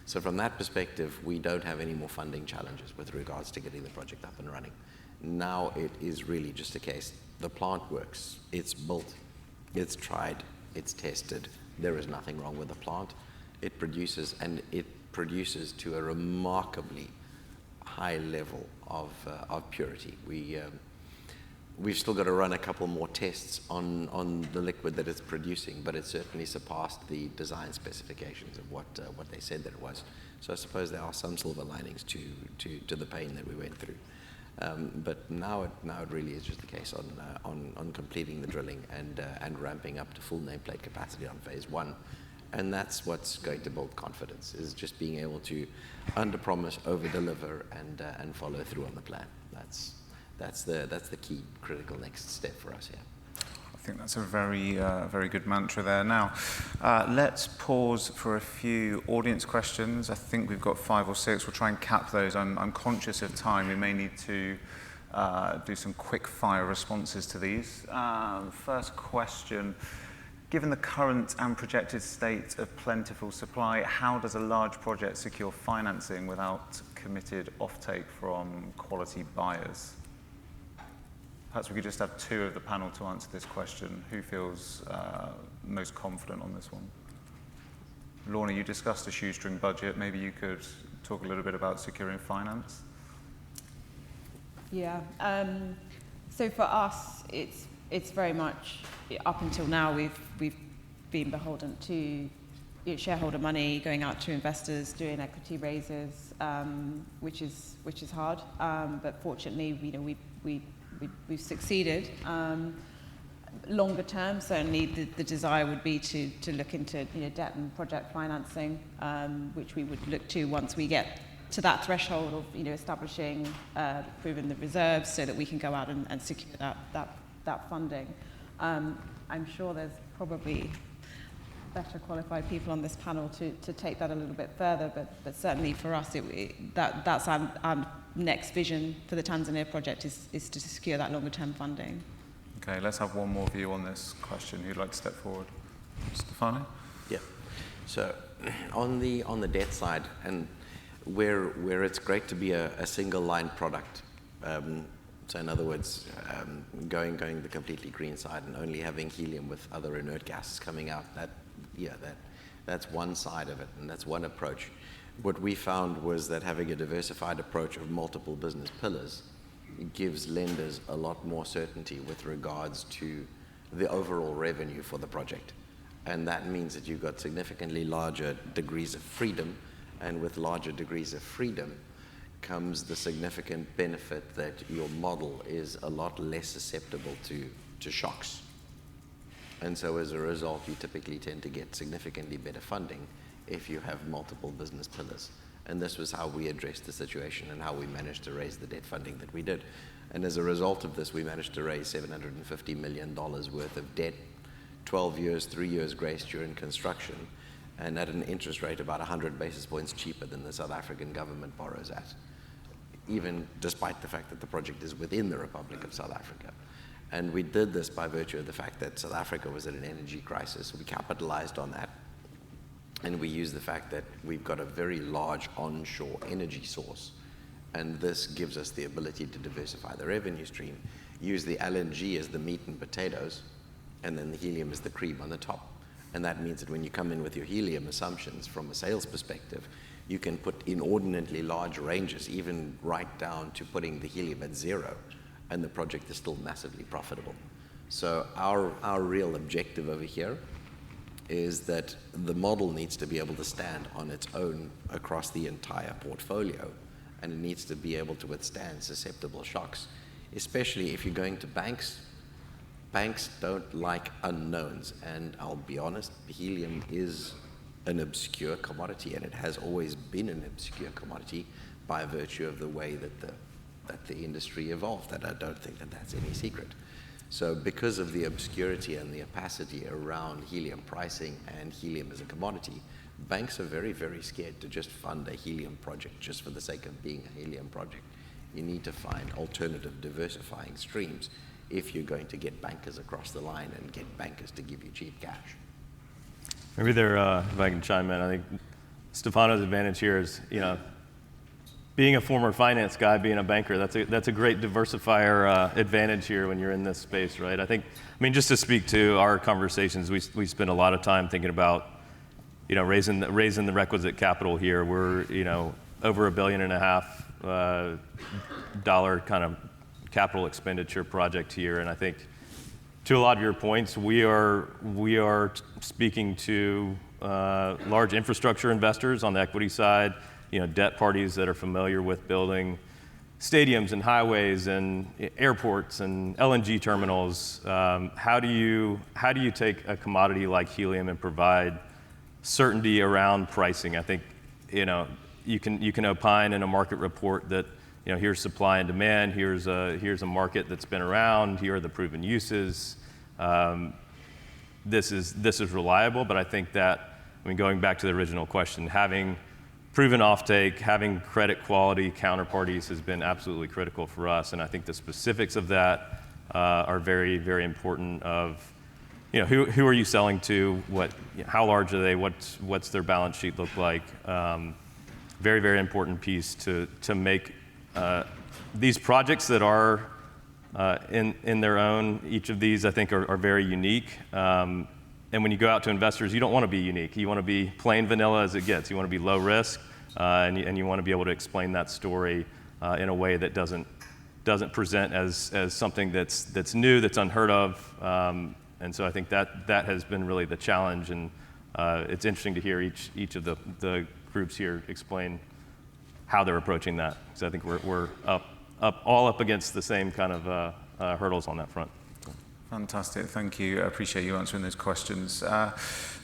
So from that perspective, we don't have any more funding challenges with regards to getting the project up and running. Now it is really just a case, the plant works, it's built, it's tried, it's tested. There is nothing wrong with the plant. It produces, and it produces to a remarkably high level of purity. We've still got to run a couple more tests on the liquid that it's producing, but it certainly surpassed the design specifications of what they said that it was. So I suppose there are some silver linings to the pain that we went through. But now it really is just the case on completing the drilling and ramping up to full nameplate capacity on phase one. And that's what's going to build confidence, is just being able to under-promise, over-deliver, and follow through on the plan. That's the key critical next step for us here. I think that's a very good mantra there. Now, let's pause for a few audience questions. I think we've got 5 or 6. We'll try and cap those. I'm conscious of time. We may need to do some quick fire responses to these. First question. Given the current and projected state of plentiful supply, how does a large project secure financing without committed offtake from quality buyers? Perhaps we could just have 2 of the panel to answer this question. Who feels most confident on this one? Lorna, you discussed a shoestring budget. Maybe you could talk a little bit about securing finance. Yeah. So for us, it's very much up until now we've been beholden to shareholder money, going out to investors, doing equity raises, which is hard. But fortunately, we've succeeded. Longer term, certainly the desire would be to look into debt and project financing, which we would look to once we get to that threshold of establishing, proving the reserves, so that we can go out and secure that funding. I'm sure there's probably better qualified people on this panel to take that a little bit further, but certainly for us, that's our next vision for the Tanzania project is to secure that longer term funding. Okay, let's have one more view on this question. Who'd like to step forward? Stefano? Yeah. So on the debt side, and where it's great to be a single line product. So in other words, going the completely green side and only having helium with other inert gases coming out. That's one side of it, and that's one approach. What we found was that having a diversified approach of multiple business pillars gives lenders a lot more certainty with regards to the overall revenue for the project. And that means that you've got significantly larger degrees of freedom, and with larger degrees of freedom comes the significant benefit that your model is a lot less susceptible to shocks. And so as a result, you typically tend to get significantly better funding if you have multiple business pillars. And this was how we addressed the situation and how we managed to raise the debt funding that we did. And as a result of this, we managed to raise $750 million worth of debt, 12 years, 3 years grace during construction, and at an interest rate about 100 basis points cheaper than the South African government borrows at, even despite the fact that the project is within the Republic of South Africa. And we did this by virtue of the fact that South Africa was at an energy crisis. We capitalized on that. And we use the fact that we've got a very large onshore energy source, and this gives us the ability to diversify the revenue stream, use the LNG as the meat and potatoes, and then the helium as the cream on the top. And that means that when you come in with your helium assumptions from a sales perspective, you can put inordinately large ranges, even right down to putting the helium at zero, and the project is still massively profitable. So our real objective over here is that the model needs to be able to stand on its own across the entire portfolio, and it needs to be able to withstand susceptible shocks, especially if you're going to banks. Banks don't like unknowns, and I'll be honest, helium is an obscure commodity, and it has always been an obscure commodity by virtue of the way that the industry evolved, and I don't think that that's any secret. So because of the obscurity and the opacity around helium pricing and helium as a commodity, banks are very, very scared to just fund a helium project just for the sake of being a helium project. You need to find alternative diversifying streams if you're going to get bankers across the line and get bankers to give you cheap cash. Maybe there, if I can chime in, I think Stefano's advantage here is, being a former finance guy, being a banker, that's a great diversifier advantage here when you're in this space, right? I mean, just to speak to our conversations, we spend a lot of time thinking about, raising the requisite capital here. We're, over $1.5 billion dollar kind of capital expenditure project here, and I think to a lot of your points, we are speaking to large infrastructure investors on the equity side. Debt parties that are familiar with building stadiums and highways and airports and LNG terminals. How do you take a commodity like helium and provide certainty around pricing? I think you can opine in a market report that here's supply and demand, here's a market that's been around, here are the proven uses. This is reliable, but I think that, going back to the original question, having proven offtake, having credit quality counterparties has been absolutely critical for us, and I think the specifics of that are very, very important. Of who are you selling to? How large are they? What's their balance sheet look like? Very, very important piece to make these projects that are in their own. Each of these, I think, are very unique. And when you go out to investors, you don't want to be unique. You want to be plain vanilla as it gets. You want to be low risk, and you want to be able to explain that story in a way that doesn't doesn't present as something that's new, that's unheard of. And so I think that has been really the challenge, and it's interesting to hear each of the groups here explain how they're approaching that, because I think we're all up against the same kind of hurdles on that front. Fantastic, thank you. I appreciate you answering those questions.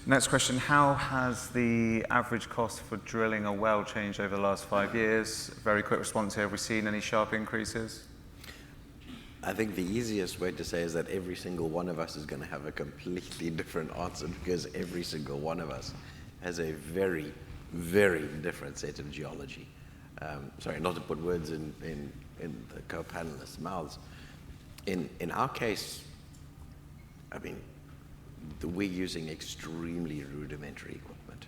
Next question, how has the average cost for drilling a well changed over the last 5 years? Very quick response here, have we seen any sharp increases? I think the easiest way to say is that every single one of us is going to have a completely different answer, because every single one of us has a very, very different set of geology. Sorry, not to put words in the co-panelists' mouths. In our case, I mean, we're using extremely rudimentary equipment.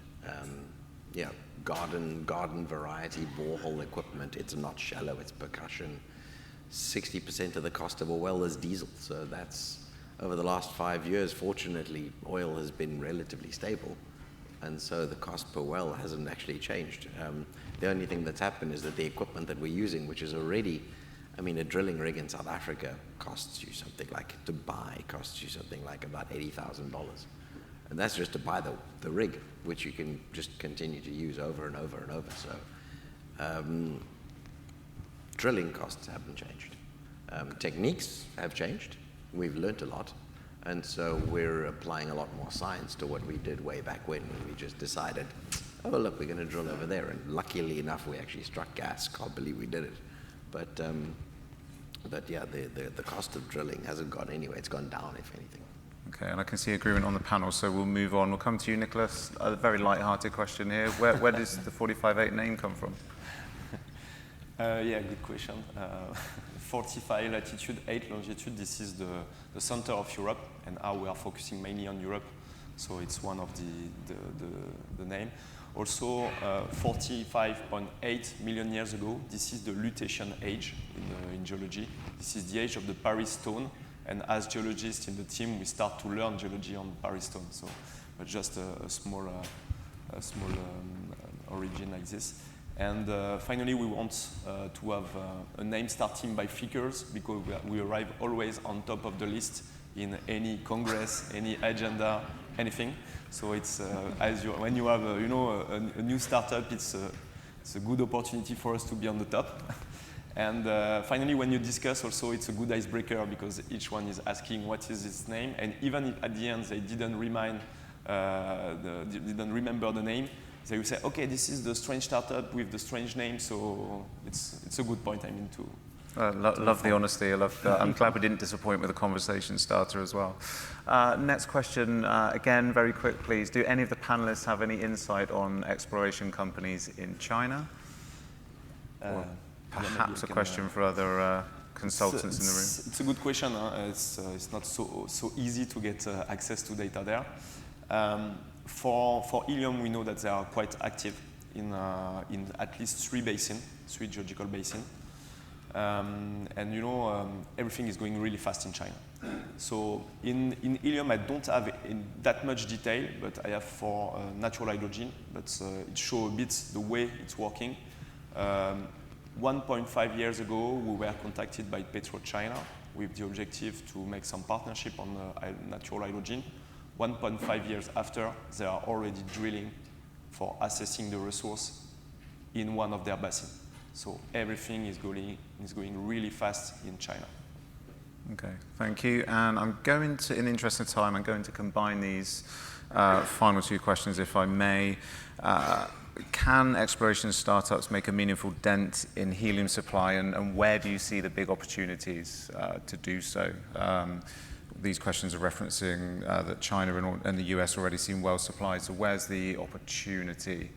Yeah, garden variety borehole equipment. It's not shallow, it's percussion. 60% of the cost of a well is diesel. So that's, over the last 5 years, fortunately, oil has been relatively stable. And so the cost per well hasn't actually changed. The only thing that's happened is that the equipment that we're using, which is already, I mean, a drilling rig in South Africa costs you something like, to buy, costs you something like about $80,000. And that's just to buy the rig, which you can just continue to use over and over and over. So drilling costs haven't changed. Techniques have changed. We've learned a lot. And so we're applying a lot more science to what we did way back when we just decided, oh, look, we're going to drill over there. And luckily enough, we actually struck gas. Can't believe we did it. But yeah, the cost of drilling hasn't gone anywhere. It's gone down, if anything. Okay, and I can see agreement on the panel, so we'll move on. We'll come to you, Nicolas. A very light-hearted question here. Where does the 45.8 name come from? Yeah, good question. 45 latitude, 8 longitude, this is the center of Europe, and how we are focusing mainly on Europe. So it's one of the name. Also, 45.8 million years ago, this is the lutetion age in geology. This is the age of the Paris stone. And as geologists in the team, we start to learn geology on Paris stone. So just a small origin like this. And finally, we want to have a name starting by figures, because we arrive always on top of the list in any congress, any agenda, anything. So it's when you have a new startup, it's a good opportunity for us to be on the top. And finally, when you discuss, also it's a good icebreaker, because each one is asking what is its name, and even if at the end they didn't remember the name, they will say, okay, this is the strange startup with the strange name, so it's a good point. I mean, love the honesty. I love that. I'm glad we didn't disappoint with a conversation starter as well. Next question, again, very quick, please. Do any of the panelists have any insight on exploration companies in China? Or perhaps a question for other consultants in the room. It's a good question. It's not so easy to get access to data there. For Helium, we know that they are quite active in at least 3 geological basins. And everything is going really fast in China. So in Helium, I don't have in that much detail, but I have for natural hydrogen, but it shows a bit the way it's working. 1.5 years ago, we were contacted by PetroChina with the objective to make some partnership on natural hydrogen. 1.5 years after, they are already drilling for assessing the resource in one of their basins. So everything is going really fast in China. Okay, thank you. And I'm going to, in the interest of time, I'm going to combine these final 2 questions, if I may. Can exploration startups make a meaningful dent in helium supply, and where do you see the big opportunities to do so? These questions are referencing that China and the US already seem well supplied, so where's the opportunity?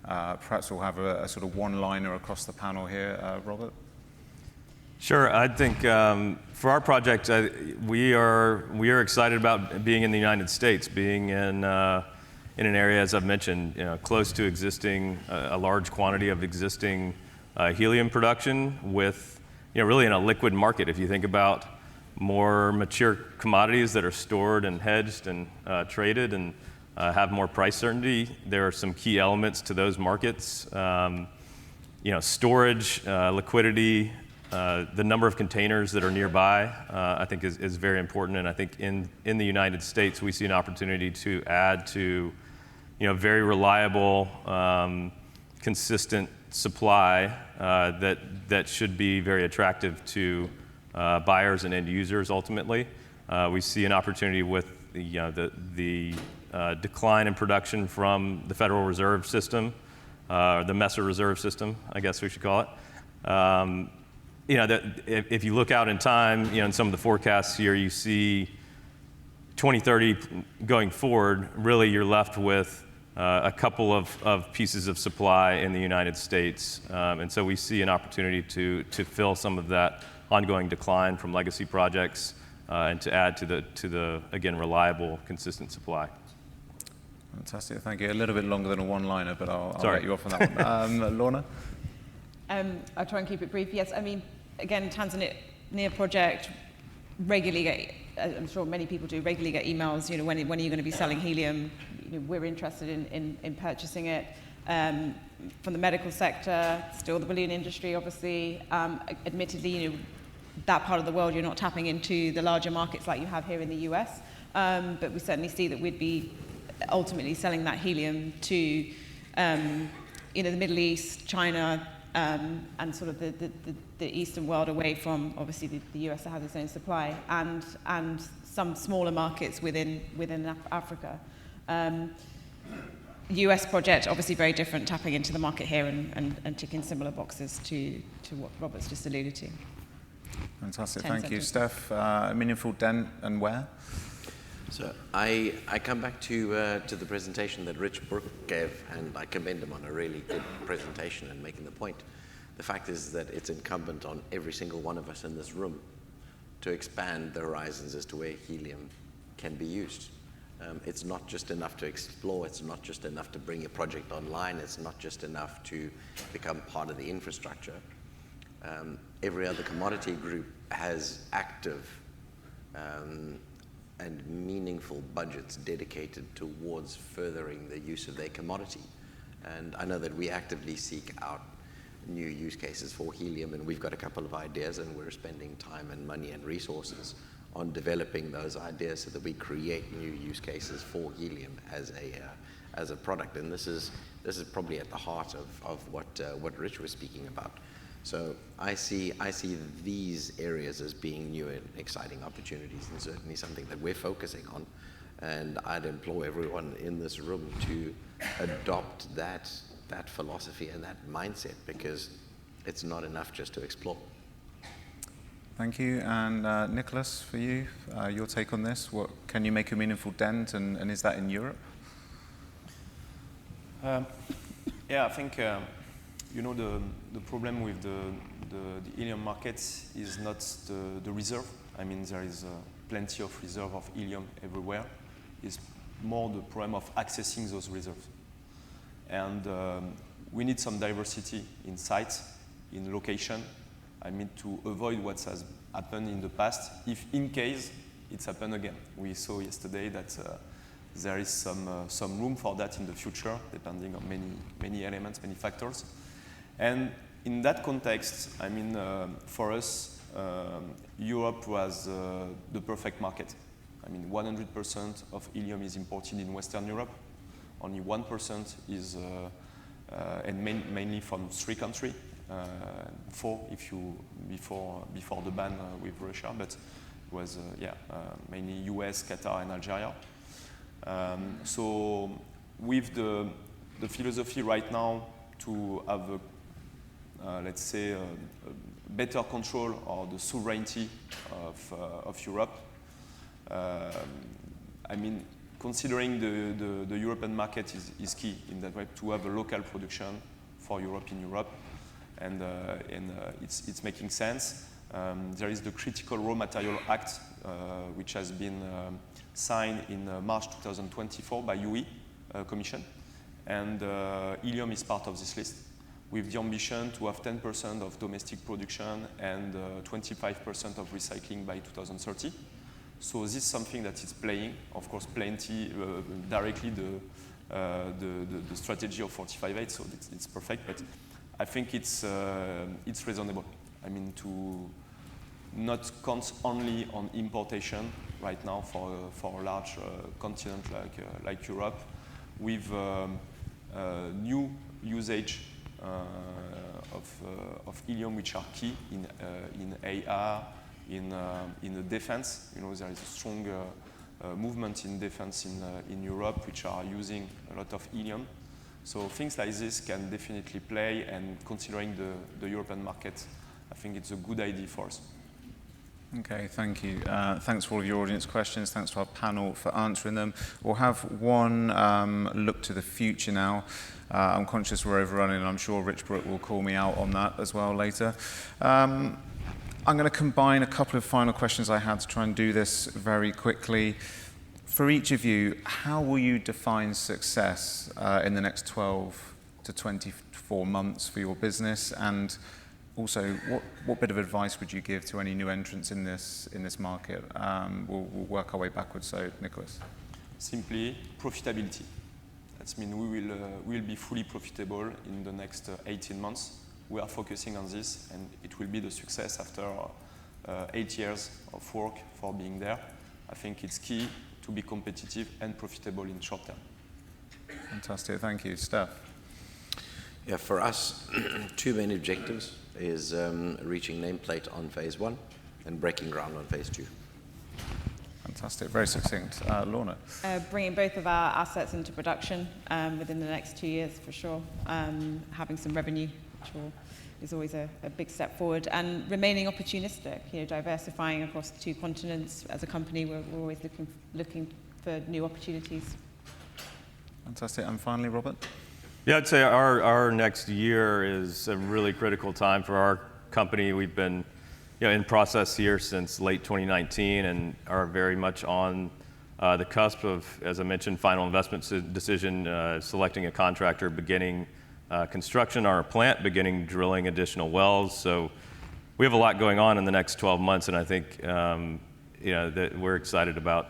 Perhaps we'll have a sort of one-liner across the panel here. Robert? Sure. I think for our project, we are excited about being in the United States, being in an area, as I've mentioned, close to existing, a large quantity of existing helium production with, really in a liquid market. If you think about more mature commodities that are stored and hedged and traded and have more price certainty, there are some key elements to those markets. Storage, liquidity, The number of containers that are nearby, I think, is very important. And I think in the United States, we see an opportunity to add to, very reliable, consistent supply that should be very attractive to buyers and end users. Ultimately, we see an opportunity with the decline in production from the Federal Reserve System, the Messer Reserve System, I guess we should call it. That if you look out in time, in some of the forecasts here, you see 2030 going forward, really you're left with a couple of pieces of supply in the United States. And so we see an opportunity to fill some of that ongoing decline from legacy projects and to add to the again, reliable, consistent supply. Fantastic, thank you. A little bit longer than a one-liner, but I'll Sorry. let you off on that one. Lorna? I'll try and keep it brief. Yes, I mean, again, Tanzania project, regularly get, I'm sure many people do, regularly get emails, when are you going to be selling helium? We're interested in purchasing it. From the medical sector, still the balloon industry, obviously. Admittedly, that part of the world, you're not tapping into the larger markets like you have here in the US. But we certainly see that we'd be ultimately selling that helium to the Middle East, China, and sort of the Eastern world away from, obviously, the US that has its own supply, and some smaller markets within Africa. US project, obviously very different, tapping into the market here and ticking similar boxes to what Robert's just alluded to. Fantastic, 10 thank you. seconds. Steph, a meaningful dent and where? So I come back to the presentation that Rich Brook gave, and I commend him on a really good presentation and making the point. The fact is that it's incumbent on every single one of us in this room to expand the horizons as to where helium can be used. It's not just enough to explore, it's not just enough to bring a project online, it's not just enough to become part of the infrastructure. Every other commodity group has active and meaningful budgets dedicated towards furthering the use of their commodity. And I know that we actively seek out new use cases for helium, and we've got a couple of ideas, and we're spending time and money and resources on developing those ideas so that we create new use cases for helium as a product. And this is probably at the heart of what Rich was speaking about. So I see these areas as being new and exciting opportunities, and certainly something that we're focusing on. And I'd implore everyone in this room to adopt that philosophy and that mindset, because it's not enough just to explore. Thank you. And Nicolas, for you, your take on this. What can you make a meaningful dent, and is that in Europe? Yeah, I think the problem with the helium market is not the reserve. I mean, there is plenty of reserve of helium everywhere. It's more the problem of accessing those reserves. And we need some diversity in sites, in location. I mean, to avoid what has happened in the past, if in case it's happened again. We saw yesterday that there is some room for that in the future, depending on many elements, many factors. And in that context, I mean, for us, Europe was the perfect market. I mean, 100% of helium is imported in Western Europe. Only 1% is, and mainly from 3 countries. 4 if you before the ban with Russia, but it was mainly US, Qatar, and Algeria. So with the philosophy right now to have let's say a better control of the sovereignty of Europe, I mean, considering the European market is key in that way, to have a local production for Europe in Europe. And it's making sense. There is the Critical Raw Material Act, which has been signed in March 2024 by UE Commission, and helium is part of this list, with the ambition to have 10% of domestic production and 25% of recycling by 2030. So this is something that is playing, of course, plenty directly the strategy of 45.8. So it's perfect, but I think it's reasonable. I mean, to not count only on importation right now for a large continent like Europe, with new usage of helium, which are key in AR, in the defense. You know, there is a strong movement in defense in Europe, which are using a lot of helium. So things like this can definitely play, and considering the European market, I think it's a good idea for us. Okay, thank you. Thanks for all of your audience questions. Thanks to our panel for answering them. We'll have one look to the future now. I'm conscious we're overrunning, and I'm sure Rich Brook will call me out on that as well later. I'm going to combine a couple of final questions I had to try and do this very quickly. For each of you, how will you define success in the next 12 to 24 months for your business? And also, what bit of advice would you give to any new entrants in this market? We'll work our way backwards. So, Nicolas. Simply, profitability. That means we will be fully profitable in the next 18 months. We are focusing on this, and it will be the success after 8 years of work for being there. I think it's key to be competitive and profitable in short term. Fantastic, thank you. Steph? Yeah, for us, two main objectives is reaching nameplate on phase 1 and breaking ground on phase 2. Fantastic, very succinct. Lorna? Bringing both of our assets into production within the next 2 years, for sure. Having some revenue, which is always a big step forward, and remaining opportunistic, you know, diversifying across the 2 continents. As a company, we're always looking for new opportunities. Fantastic, and finally, Robert? Yeah, I'd say our next year is a really critical time for our company. We've been in process here since late 2019 and are very much on the cusp of, as I mentioned, final investment decision, selecting a contractor, beginning construction on our plant, beginning drilling additional wells. So we have a lot going on in the next 12 months, and I think that we're excited about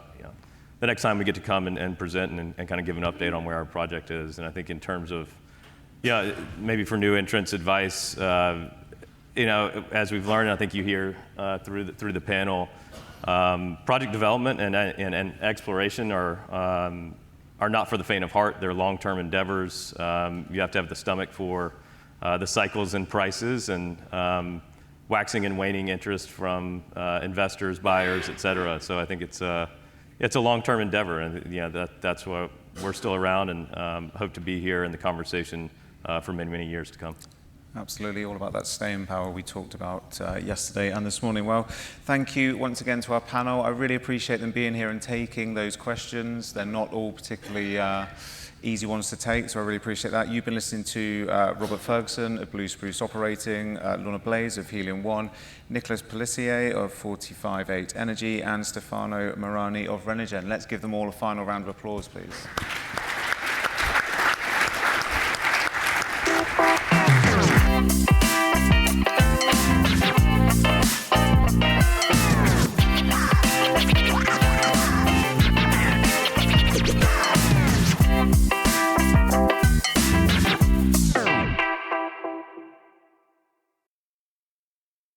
the next time we get to come and present and kind of give an update on where our project is. And I think in terms of, maybe for new entrants advice, as we've learned, I think you hear through the panel, project development and exploration are not for the faint of heart. They're long-term endeavors. You have to have the stomach for the cycles and prices and waxing and waning interest from investors, buyers, et cetera. So I think it's a long-term endeavor, and that's why we're still around and hope to be here in the conversation for many, many years to come. Absolutely, all about that staying power we talked about yesterday and this morning. Well, thank you once again to our panel. I really appreciate them being here and taking those questions. They're not all particularly easy ones to take, so I really appreciate that. You've been listening to Robert Ferguson of Blue Spruce Operating, Lorna Blaisse of HeliumOne, Nicolas Pelissier of 45.8 Energy, and Stefano Marani of Renergen. Let's give them all a final round of applause, please.